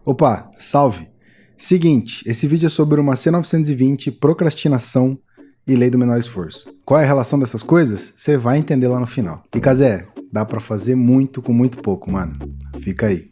Opa, salve! Seguinte, esse vídeo é sobre uma C920, procrastinação e lei do menor esforço. Qual é a relação dessas coisas? Você vai entender lá no final. E Kazé, dá pra fazer muito com muito pouco, mano. Fica aí.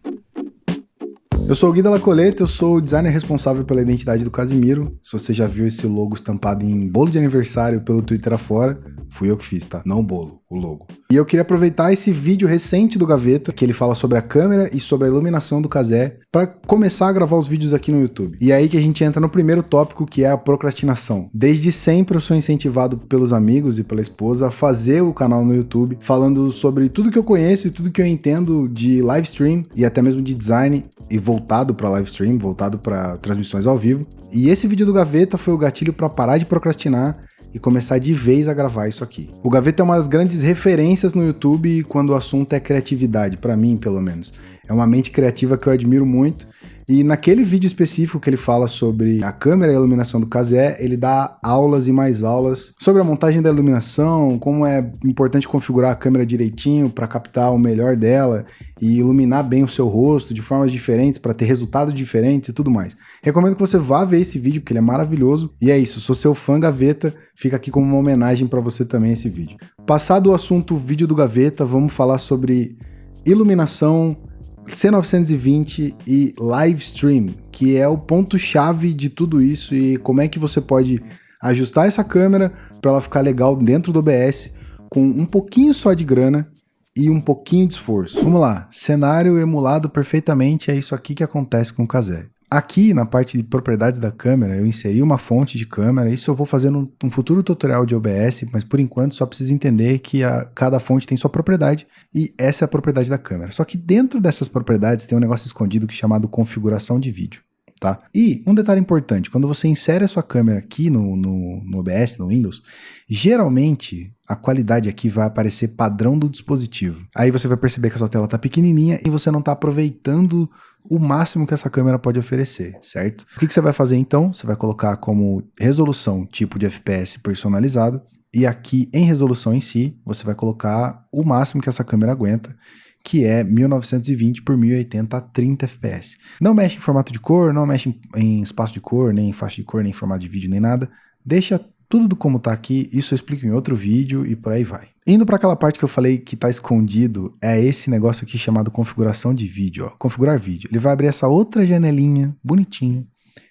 Eu sou o Gui Della Coleta, eu sou o designer responsável pela identidade do Casimiro. Se você já viu esse logo estampado em bolo de aniversário pelo Twitter afora, fui eu que fiz, tá? Não o bolo, o logo. E eu queria aproveitar esse vídeo recente do Gaveta, que ele fala sobre a câmera e sobre a iluminação do Kazé, para começar a gravar os vídeos aqui no YouTube. E é aí que a gente entra no primeiro tópico, que é a procrastinação. Desde sempre eu sou incentivado pelos amigos e pela esposa a fazer o canal no YouTube, falando sobre tudo que eu conheço e tudo que eu entendo de live stream e até mesmo de design, e voltado para live stream, voltado para transmissões ao vivo. E esse vídeo do Gaveta foi o gatilho para parar de procrastinar e começar de vez a gravar isso aqui. O Gaveta é uma das grandes referências no YouTube quando o assunto é criatividade, para mim pelo menos. É uma mente criativa que eu admiro muito. E naquele vídeo específico que ele fala sobre a câmera e a iluminação do Kazé, ele dá aulas e mais aulas sobre a montagem da iluminação, como é importante configurar a câmera direitinho para captar o melhor dela e iluminar bem o seu rosto de formas diferentes para ter resultados diferentes e tudo mais. Recomendo que você vá ver esse vídeo porque ele é maravilhoso. E é isso, sou seu fã Gaveta, fica aqui como uma homenagem para você também esse vídeo. Passado o assunto vídeo do Gaveta, vamos falar sobre iluminação, C920 e live stream, que é o ponto-chave de tudo isso e como é que você pode ajustar essa câmera para ela ficar legal dentro do OBS com um pouquinho só de grana e um pouquinho de esforço. Vamos lá, cenário emulado perfeitamente, é isso aqui que acontece com o Kazé. Aqui na parte de propriedades da câmera, eu inseri uma fonte de câmera, isso eu vou fazer num futuro tutorial de OBS, mas por enquanto só precisa entender que cada fonte tem sua propriedade e essa é a propriedade da câmera. Só que dentro dessas propriedades tem um negócio escondido chamado configuração de vídeo, tá? E um detalhe importante, quando você insere a sua câmera aqui no OBS, no Windows, geralmente a qualidade aqui vai aparecer padrão do dispositivo. Aí você vai perceber que a sua tela está pequenininha e você não está aproveitando o máximo que essa câmera pode oferecer, certo? O que você vai fazer então? Você vai colocar como resolução tipo de FPS personalizado e aqui em resolução em si, você vai colocar o máximo que essa câmera aguenta, que é 1920 por 1080 a 30 FPS. Não mexe em formato de cor, não mexe em espaço de cor, nem em faixa de cor, nem em formato de vídeo, nem nada. Deixa tudo como tá aqui, isso eu explico em outro vídeo e por aí vai. Indo para aquela parte que eu falei que tá escondido, é esse negócio aqui chamado configuração de vídeo, ó, configurar vídeo. Ele vai abrir essa outra janelinha bonitinha.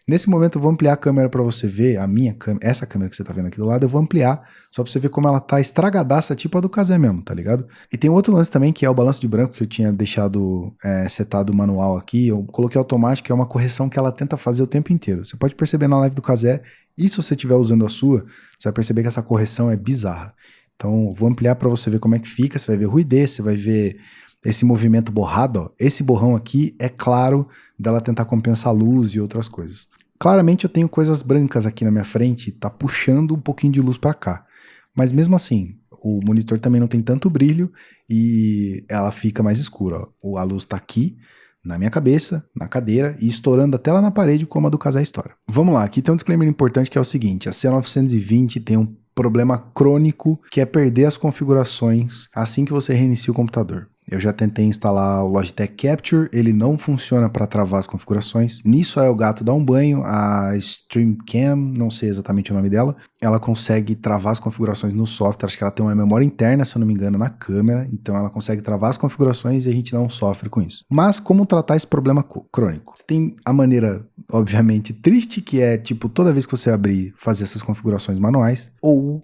Nesse momento eu vou ampliar a câmera para você ver, a minha câmera, essa câmera que você tá vendo aqui do lado, eu vou ampliar, só pra você ver como ela tá estragadaça, tipo a do Kazé mesmo, tá ligado? E tem outro lance também, que é o balanço de branco, que eu tinha deixado setado manual aqui, eu coloquei automático, que é uma correção que ela tenta fazer o tempo inteiro. Você pode perceber na live do Kazé, e se você estiver usando a sua, você vai perceber que essa correção é bizarra. Então, vou ampliar para você ver como é que fica, você vai ver ruidez, você vai ver esse movimento borrado, ó. Esse borrão aqui é claro dela tentar compensar a luz e outras coisas. Claramente eu tenho coisas brancas aqui na minha frente, tá puxando um pouquinho de luz para cá. Mas mesmo assim, o monitor também não tem tanto brilho e ela fica mais escura, ó. A luz tá aqui, na minha cabeça, na cadeira e estourando até lá na parede como a do Kazé estoura. Vamos lá, aqui tem um disclaimer importante que é o seguinte, a C920 tem um problema crônico que é perder as configurações assim que você reinicia o computador. Eu já tentei instalar o Logitech Capture, ele não funciona para travar as configurações. Nisso aí o gato dá um banho, a StreamCam, não sei exatamente o nome dela, ela consegue travar as configurações no software, acho que ela tem uma memória interna, se eu não me engano, na câmera, então ela consegue travar as configurações e a gente não sofre com isso. Mas como tratar esse problema crônico? Você tem a maneira, obviamente, triste, que é tipo, toda vez que você abrir, fazer essas configurações manuais, ou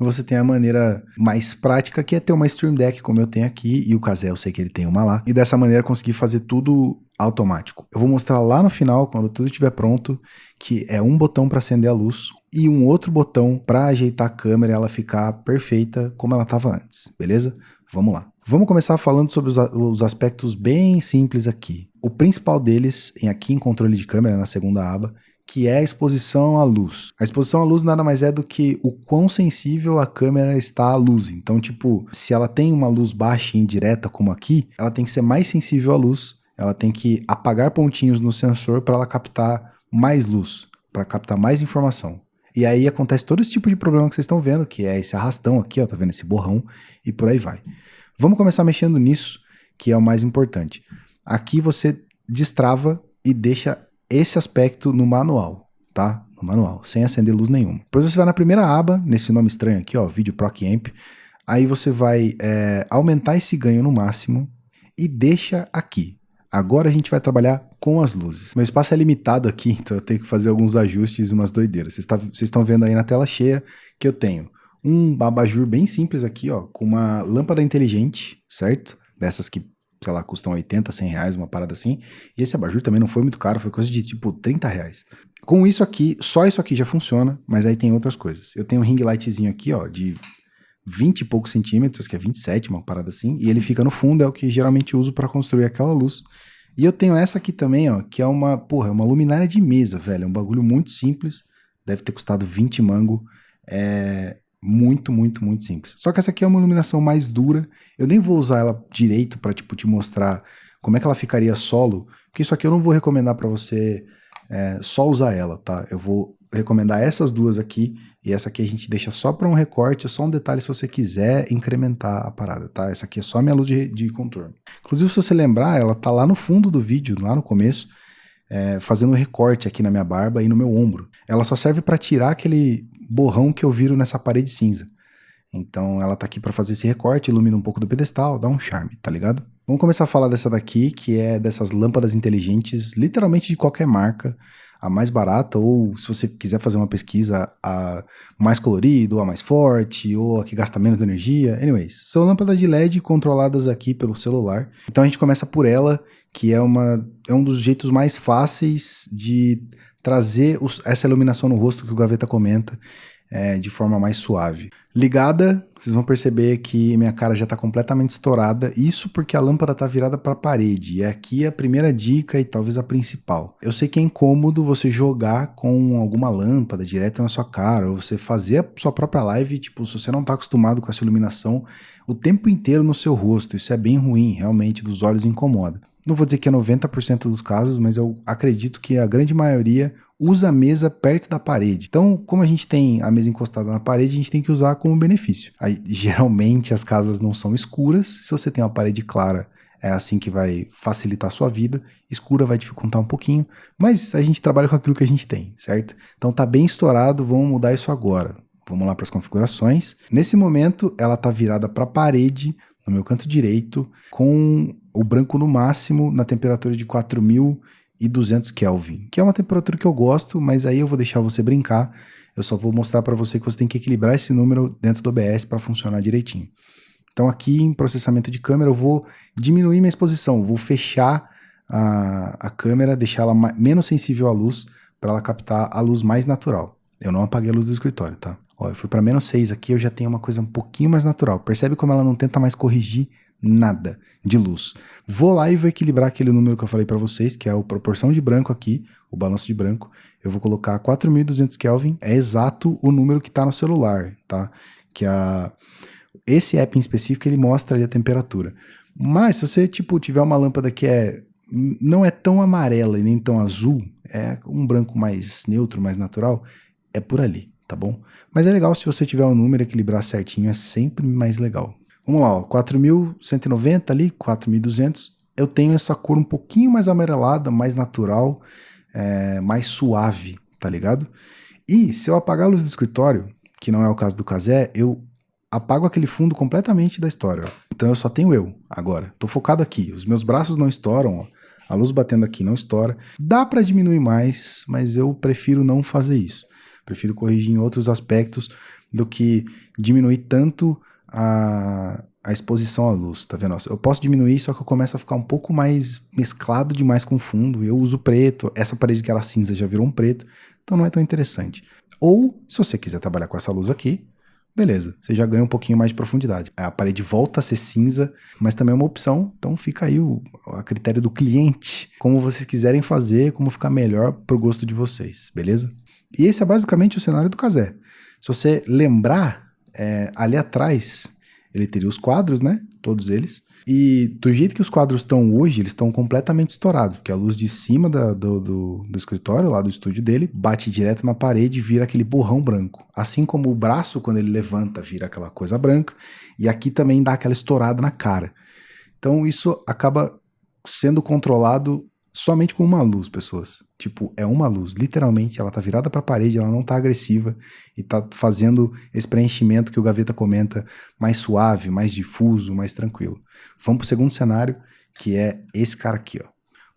você tem a maneira mais prática, que é ter uma Stream Deck como eu tenho aqui, e o Kazé eu sei que ele tem uma lá, e dessa maneira conseguir fazer tudo automático. Eu vou mostrar lá no final, quando tudo estiver pronto, que é um botão para acender a luz e um outro botão para ajeitar a câmera e ela ficar perfeita como ela estava antes, beleza? Vamos lá. Vamos começar falando sobre os aspectos bem simples aqui. O principal deles, aqui em controle de câmera, na segunda aba, que é a exposição à luz. A exposição à luz nada mais é do que o quão sensível a câmera está à luz. Então, tipo, se ela tem uma luz baixa e indireta como aqui, ela tem que ser mais sensível à luz, ela tem que apagar pontinhos no sensor para ela captar mais luz, para captar mais informação. E aí acontece todo esse tipo de problema que vocês estão vendo, que é esse arrastão aqui, ó, tá vendo esse borrão, e por aí vai. Vamos começar mexendo nisso, que é o mais importante. Aqui você destrava e deixa esse aspecto no manual, tá? No manual, sem acender luz nenhuma. Depois você vai na primeira aba, nesse nome estranho aqui, ó, Video Proc Amp. Aí você vai aumentar esse ganho no máximo e deixa aqui. Agora a gente vai trabalhar com as luzes. Meu espaço é limitado aqui, então eu tenho que fazer alguns ajustes e umas doideiras. Vocês estão vendo aí na tela cheia que eu tenho um abajur bem simples aqui, ó, com uma lâmpada inteligente, certo? Dessas que, sei lá, custam 80, 100 reais, uma parada assim. E esse abajur também não foi muito caro, foi coisa de tipo 30 reais. Com isso aqui, só isso aqui já funciona, mas aí tem outras coisas. Eu tenho um ring lightzinho aqui, ó, de 20 e poucos centímetros, que é 27, uma parada assim, e ele fica no fundo, é o que geralmente uso para construir aquela luz. E eu tenho essa aqui também, ó, que é uma luminária de mesa, velho, é um bagulho muito simples, deve ter custado 20 mango, é muito, muito, muito simples. Só que essa aqui é uma iluminação mais dura, eu nem vou usar ela direito para tipo, te mostrar como é que ela ficaria solo, porque isso aqui eu não vou recomendar para você só usar ela, tá? Eu vou recomendar essas duas aqui, e essa aqui a gente deixa só para um recorte, é só um detalhe se você quiser incrementar a parada, tá? Essa aqui é só a minha luz de contorno. Inclusive, se você lembrar, ela tá lá no fundo do vídeo, lá no começo, fazendo um recorte aqui na minha barba e no meu ombro. Ela só serve para tirar aquele borrão que eu viro nessa parede cinza. Então ela tá aqui para fazer esse recorte, ilumina um pouco do pedestal, dá um charme, tá ligado? Vamos começar a falar dessa daqui, que é dessas lâmpadas inteligentes, literalmente de qualquer marca, a mais barata, ou se você quiser fazer uma pesquisa, a mais colorida, ou a mais forte, ou a que gasta menos energia. Anyways, são lâmpadas de LED controladas aqui pelo celular. Então a gente começa por ela, que é um dos jeitos mais fáceis de trazer essa iluminação no rosto que o Gaveta comenta, de forma mais suave. Ligada, vocês vão perceber que minha cara já está completamente estourada, isso porque a lâmpada está virada para a parede, e aqui é a primeira dica e talvez a principal. Eu sei que é incômodo você jogar com alguma lâmpada direto na sua cara, ou você fazer a sua própria live, tipo, se você não está acostumado com essa iluminação o tempo inteiro no seu rosto, isso é bem ruim, realmente, dos olhos incomoda. Não vou dizer que é 90% dos casos, mas eu acredito que a grande maioria usa a mesa perto da parede. Então, como a gente tem a mesa encostada na parede, a gente tem que usar como benefício. Aí, geralmente, as casas não são escuras. Se você tem uma parede clara, é assim que vai facilitar a sua vida. Escura vai dificultar um pouquinho, mas a gente trabalha com aquilo que a gente tem, certo? Então tá bem estourado, vamos mudar isso agora. Vamos lá para as configurações. Nesse momento, ela tá virada para a parede, no meu canto direito, com o branco no máximo, na temperatura de 4.200 Kelvin, que é uma temperatura que eu gosto, mas aí eu vou deixar você brincar, eu só vou mostrar para você que você tem que equilibrar esse número dentro do OBS para funcionar direitinho. Então aqui em processamento de câmera eu vou diminuir minha exposição, vou fechar a câmera, deixar ela menos sensível à luz, para ela captar a luz mais natural. Eu não apaguei a luz do escritório, tá? Ó, eu fui para -6 aqui, eu já tenho uma coisa um pouquinho mais natural. Percebe como ela não tenta mais corrigir nada de luz. Vou lá e vou equilibrar aquele número que eu falei para vocês, que é a proporção de branco aqui, o balanço de branco. Eu vou colocar 4.200 Kelvin, é exato o número que está no celular, tá? Que esse app em específico, ele mostra ali a temperatura. Mas se você, tipo, tiver uma lâmpada que não é tão amarela e nem tão azul, é um branco mais neutro, mais natural, é por ali, tá bom? Mas é legal se você tiver um número equilibrar certinho, é sempre mais legal. Vamos lá, ó, 4.190 ali, 4.200. Eu tenho essa cor um pouquinho mais amarelada, mais natural, mais suave, tá ligado? E se eu apagar a luz do escritório, que não é o caso do Cazé, eu apago aquele fundo completamente da história. Ó. Então eu só tenho eu agora. Tô focado aqui. Os meus braços não estouram, ó. A luz batendo aqui não estoura. Dá para diminuir mais, mas eu prefiro não fazer isso. Prefiro corrigir em outros aspectos do que diminuir tanto a exposição à luz, tá vendo? Eu posso diminuir, só que eu começo a ficar um pouco mais mesclado demais com o fundo. Eu uso preto, essa parede que era cinza já virou um preto, então não é tão interessante. Ou, se você quiser trabalhar com essa luz aqui, beleza, você já ganha um pouquinho mais de profundidade. A parede volta a ser cinza, mas também é uma opção, então fica aí a critério do cliente, como vocês quiserem fazer, como ficar melhor pro gosto de vocês, beleza? E esse é basicamente o cenário do Cazé. Se você lembrar, ali atrás, ele teria os quadros, né? Todos eles. E do jeito que os quadros estão hoje, eles estão completamente estourados, porque a luz de cima do escritório, lá do estúdio dele, bate direto na parede e vira aquele borrão branco. Assim como o braço, quando ele levanta, vira aquela coisa branca, e aqui também dá aquela estourada na cara. Então isso acaba sendo controlado somente com uma luz, pessoas. Tipo, é uma luz. Literalmente, ela tá virada pra parede, ela não tá agressiva e tá fazendo esse preenchimento que o Gaveta comenta mais suave, mais difuso, mais tranquilo. Vamos pro segundo cenário, que é esse cara aqui, ó.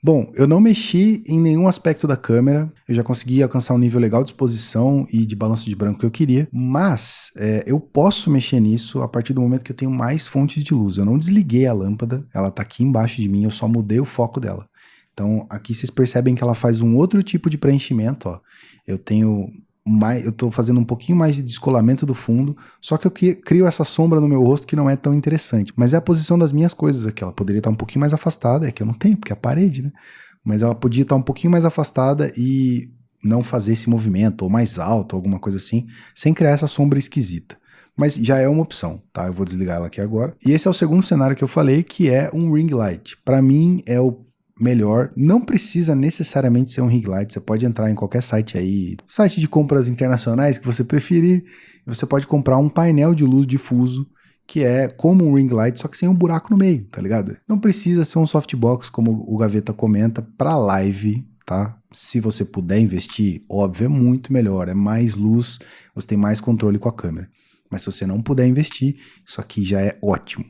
Bom, eu não mexi em nenhum aspecto da câmera, eu já consegui alcançar um nível legal de exposição e de balanço de branco que eu queria, mas eu posso mexer nisso a partir do momento que eu tenho mais fontes de luz. Eu não desliguei a lâmpada, ela tá aqui embaixo de mim, eu só mudei o foco dela. Então aqui vocês percebem que ela faz um outro tipo de preenchimento, ó. Eu tô fazendo um pouquinho mais de descolamento do fundo, só que eu crio essa sombra no meu rosto que não é tão interessante. Mas é a posição das minhas coisas aqui. Ela poderia estar um pouquinho mais afastada, é que eu não tenho, porque é a parede, né? Mas ela podia estar um pouquinho mais afastada e não fazer esse movimento, ou mais alto, alguma coisa assim, sem criar essa sombra esquisita. Mas já é uma opção, tá? Eu vou desligar ela aqui agora. E esse é o segundo cenário que eu falei, que é um ring light. Para mim é o melhor, não precisa necessariamente ser um ring light, você pode entrar em qualquer site aí, site de compras internacionais que você preferir, e você pode comprar um painel de luz difuso, que é como um ring light, só que sem um buraco no meio, tá ligado? Não precisa ser um softbox, como o Gaveta comenta, pra live, tá? Se você puder investir, óbvio, é muito melhor, é mais luz, você tem mais controle com a câmera. Mas se você não puder investir, isso aqui já é ótimo.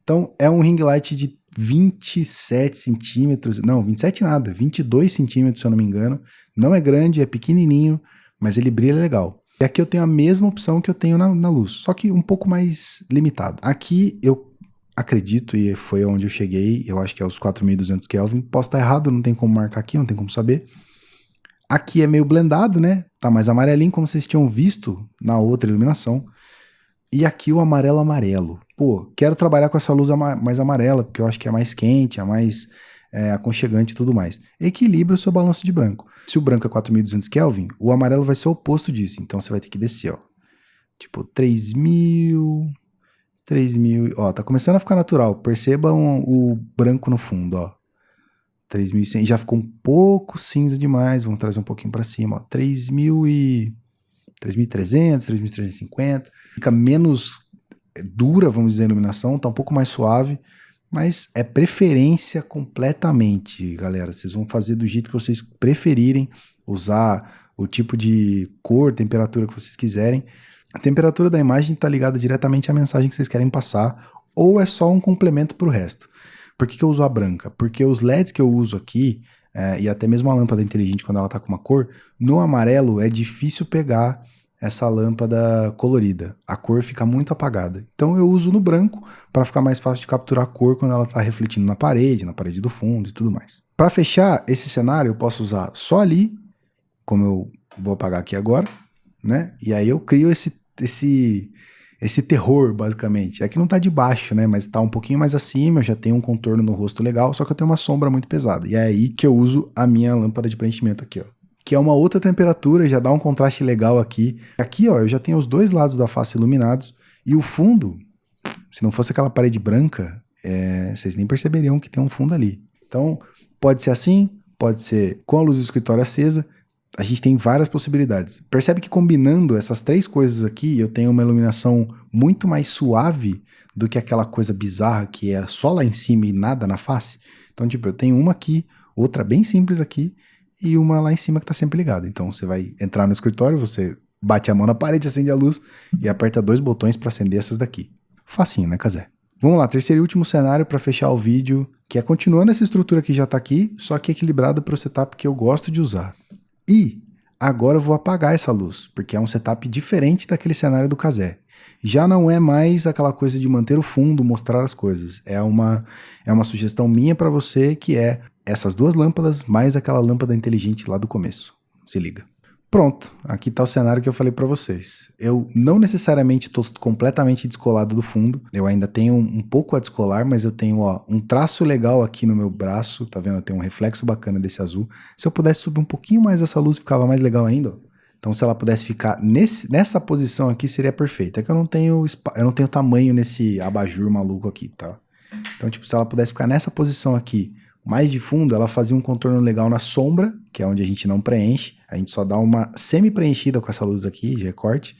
Então, é um ring light de 27 centímetros, não, 27 nada, 22 centímetros, se eu não me engano. Não é grande, é pequenininho, mas ele brilha legal. E aqui eu tenho a mesma opção que eu tenho na luz, só que um pouco mais limitado. Aqui eu acredito, e foi onde eu cheguei, eu acho que é os 4.200 Kelvin. Posso estar errado, não tem como marcar aqui, não tem como saber. Aqui é meio blendado, né? Tá mais amarelinho, como vocês tinham visto na outra iluminação. E aqui o amarelo. Pô, quero trabalhar com essa luz mais amarela, porque eu acho que é mais quente, é mais aconchegante e tudo mais. Equilibra o seu balanço de branco. Se o branco é 4.200 Kelvin, o amarelo vai ser o oposto disso. Então você vai ter que descer, ó. Tipo, 3.000... Ó, tá começando a ficar natural. Percebam o branco no fundo, ó. 3.100. Já ficou um pouco cinza demais. Vamos trazer um pouquinho pra cima, ó. 3.300, 3.350, fica menos dura, vamos dizer, a iluminação, tá um pouco mais suave, mas é preferência completamente, galera. Vocês vão fazer do jeito que vocês preferirem, usar o tipo de cor, temperatura que vocês quiserem. A temperatura da imagem está ligada diretamente à mensagem que vocês querem passar, ou é só um complemento para o resto. Por que eu uso a branca? Porque os LEDs que eu uso aqui, e até mesmo a lâmpada inteligente quando ela está com uma cor, no amarelo é difícil pegar essa lâmpada colorida. A cor fica muito apagada. Então eu uso no branco para ficar mais fácil de capturar a cor quando ela está refletindo na parede do fundo e tudo mais. Para fechar esse cenário, eu posso usar só ali, como eu vou apagar aqui agora, né? E aí eu crio esse terror, basicamente. Aqui não tá de baixo, né? Mas tá um pouquinho mais acima, eu já tenho um contorno no rosto legal, só que eu tenho uma sombra muito pesada. E é aí que eu uso a minha lâmpada de preenchimento aqui, ó. Que é uma outra temperatura, já dá um contraste legal aqui. Aqui, ó, eu já tenho os dois lados da face iluminados. E o fundo, se não fosse aquela parede branca, vocês nem perceberiam que tem um fundo ali. Então, pode ser assim, pode ser com a luz do escritório acesa. A gente tem várias possibilidades. Percebe que combinando essas três coisas aqui, eu tenho uma iluminação muito mais suave do que aquela coisa bizarra que é só lá em cima e nada na face. Então, tipo, eu tenho uma aqui, outra bem simples aqui, e uma lá em cima que tá sempre ligada. Então, você vai entrar no escritório, você bate a mão na parede, acende a luz e aperta dois botões para acender essas daqui. Facinho, né, Cazé? Vamos lá, terceiro e último cenário para fechar o vídeo, que é continuando essa estrutura que já tá aqui, só que equilibrada para o setup que eu gosto de usar. E agora eu vou apagar essa luz, porque é um setup diferente daquele cenário do Cazé. Já não é mais aquela coisa de manter o fundo, mostrar as coisas. É uma sugestão minha para você, que é essas duas lâmpadas mais aquela lâmpada inteligente lá do começo. Se liga. Pronto, aqui tá o cenário que eu falei para vocês. Eu não necessariamente estou completamente descolado do fundo, eu ainda tenho um pouco a descolar, mas eu tenho um traço legal aqui no meu braço, tá vendo? Eu tenho um reflexo bacana desse azul. Se eu pudesse subir um pouquinho mais essa luz, ficava mais legal ainda, ó. Então se ela pudesse ficar nessa posição aqui, seria perfeita. É que eu não tenho tamanho nesse abajur maluco aqui, tá? Então tipo, se ela pudesse ficar nessa posição aqui, mais de fundo, ela fazia um contorno legal na sombra, que é onde a gente não preenche. A gente só dá uma semi-preenchida com essa luz aqui, de recorte.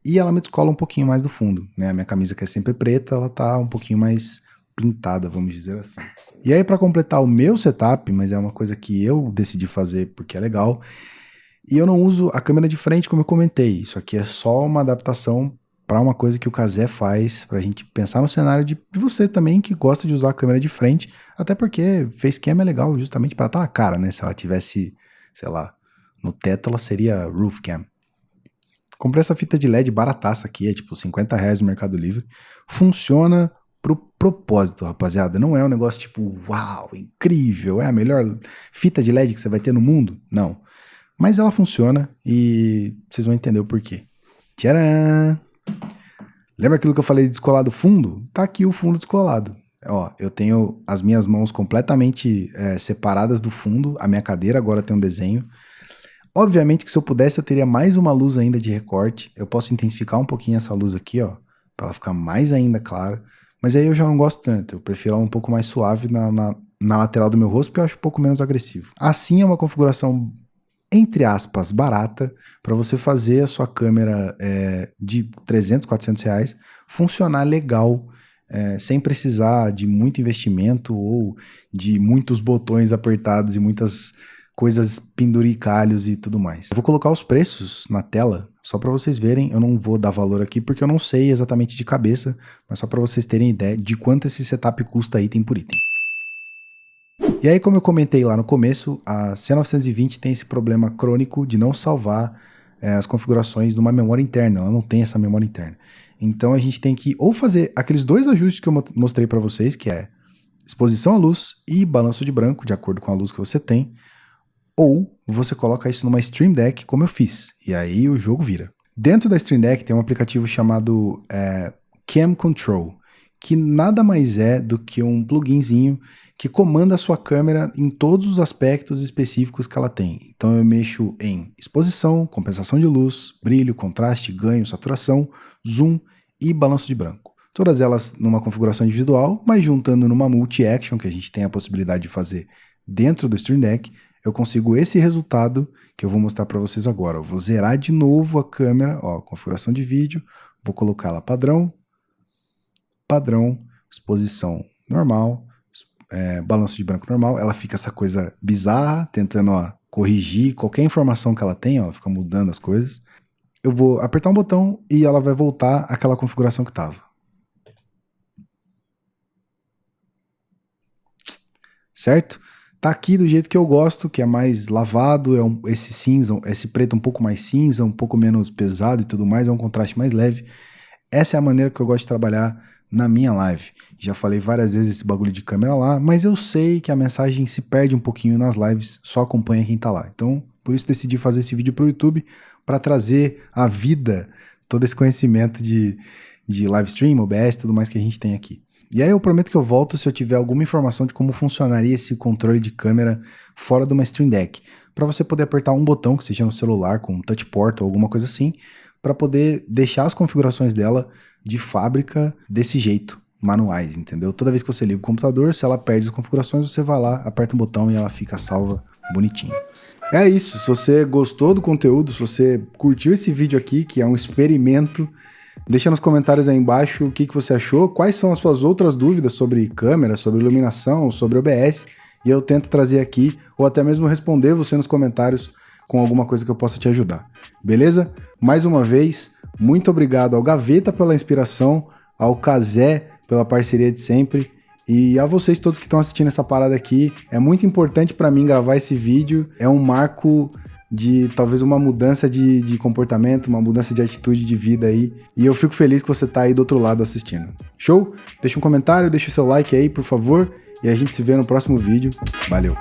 E ela me descola um pouquinho mais do fundo, né? A minha camisa, que é sempre preta, ela tá um pouquinho mais pintada, vamos dizer assim. E aí, para completar o meu setup, mas é uma coisa que eu decidi fazer porque é legal, e eu não uso a câmera de frente, como eu comentei. Isso aqui é só uma adaptação para uma coisa que o Kazé faz, pra gente pensar no cenário de você também que gosta de usar a câmera de frente, até porque facecam é legal justamente para estar na cara, né? Se ela tivesse, sei lá, no teto, ela seria roofcam. Comprei essa fita de LED barataça aqui, é tipo R$50 no Mercado Livre. Funciona pro propósito, rapaziada. Não é um negócio tipo, uau, incrível, é a melhor fita de LED que você vai ter no mundo. Não. Mas ela funciona e vocês vão entender o porquê. Tcharam! Lembra aquilo que eu falei de descolar do fundo? Tá aqui o fundo descolado. Ó, eu tenho as minhas mãos completamente separadas do fundo. A minha cadeira agora tem um desenho. Obviamente que se eu pudesse eu teria mais uma luz ainda de recorte. Eu posso intensificar um pouquinho essa luz aqui, ó, para ela ficar mais ainda clara. Mas aí eu já não gosto tanto. Eu prefiro ela um pouco mais suave na lateral do meu rosto, porque eu acho um pouco menos agressivo. Assim é uma configuração, entre aspas, barata, para você fazer a sua câmera de R$300, R$400 funcionar legal, sem precisar de muito investimento ou de muitos botões apertados e muitas coisas penduricalhos e tudo mais. Eu vou colocar os preços na tela, só para vocês verem. Eu não vou dar valor aqui porque eu não sei exatamente de cabeça, mas só para vocês terem ideia de quanto esse setup custa item por item. E aí, como eu comentei lá no começo, a C920 tem esse problema crônico de não salvar as configurações numa memória interna. Ela não tem essa memória interna. Então a gente tem que ou fazer aqueles dois ajustes que eu mostrei para vocês, que é exposição à luz e balanço de branco, de acordo com a luz que você tem, ou você coloca isso numa Stream Deck, como eu fiz, e aí o jogo vira. Dentro da Stream Deck tem um aplicativo chamado Cam Control, que nada mais é do que um pluginzinho que comanda a sua câmera em todos os aspectos específicos que ela tem. Então eu mexo em exposição, compensação de luz, brilho, contraste, ganho, saturação, zoom e balanço de branco. Todas elas numa configuração individual, mas juntando numa multi-action, que a gente tem a possibilidade de fazer dentro do Stream Deck, eu consigo esse resultado que eu vou mostrar para vocês agora. Eu vou zerar de novo a câmera, ó, configuração de vídeo, vou colocar ela padrão, exposição normal, balanço de branco normal. Ela fica essa coisa bizarra, tentando corrigir qualquer informação que ela tem, ela fica mudando as coisas. Eu vou apertar um botão e ela vai voltar àquela configuração que estava. Certo? Tá aqui do jeito que eu gosto, que é mais lavado, esse cinza, esse preto um pouco mais cinza, um pouco menos pesado e tudo mais, é um contraste mais leve. Essa é a maneira que eu gosto de trabalhar na minha live. Já falei várias vezes esse bagulho de câmera lá, mas eu sei que a mensagem se perde um pouquinho nas lives, só acompanha quem tá lá. Então, por isso decidi fazer esse vídeo pro YouTube, para trazer à vida todo esse conhecimento de live stream, OBS, tudo mais que a gente tem aqui. E aí eu prometo que eu volto se eu tiver alguma informação de como funcionaria esse controle de câmera fora de uma Stream Deck, para você poder apertar um botão, que seja no celular, com um touch port ou alguma coisa assim, para poder deixar as configurações dela de fábrica desse jeito, manuais, entendeu? Toda vez que você liga o computador, se ela perde as configurações, você vai lá, aperta um botão e ela fica salva bonitinho. É isso, se você gostou do conteúdo, se você curtiu esse vídeo aqui, que é um experimento, deixa nos comentários aí embaixo o que você achou, quais são as suas outras dúvidas sobre câmera, sobre iluminação, sobre OBS, e eu tento trazer aqui, ou até mesmo responder você nos comentários com alguma coisa que eu possa te ajudar. Beleza? Mais uma vez, muito obrigado ao Gaveta pela inspiração, ao Kazé pela parceria de sempre, e a vocês todos que estão assistindo essa parada aqui. É muito importante para mim gravar esse vídeo, é um marco de talvez uma mudança de comportamento, uma mudança de atitude de vida aí, e eu fico feliz que você tá aí do outro lado assistindo. Show? Deixa um comentário, deixa o seu like aí, por favor, e a gente se vê no próximo vídeo. Valeu!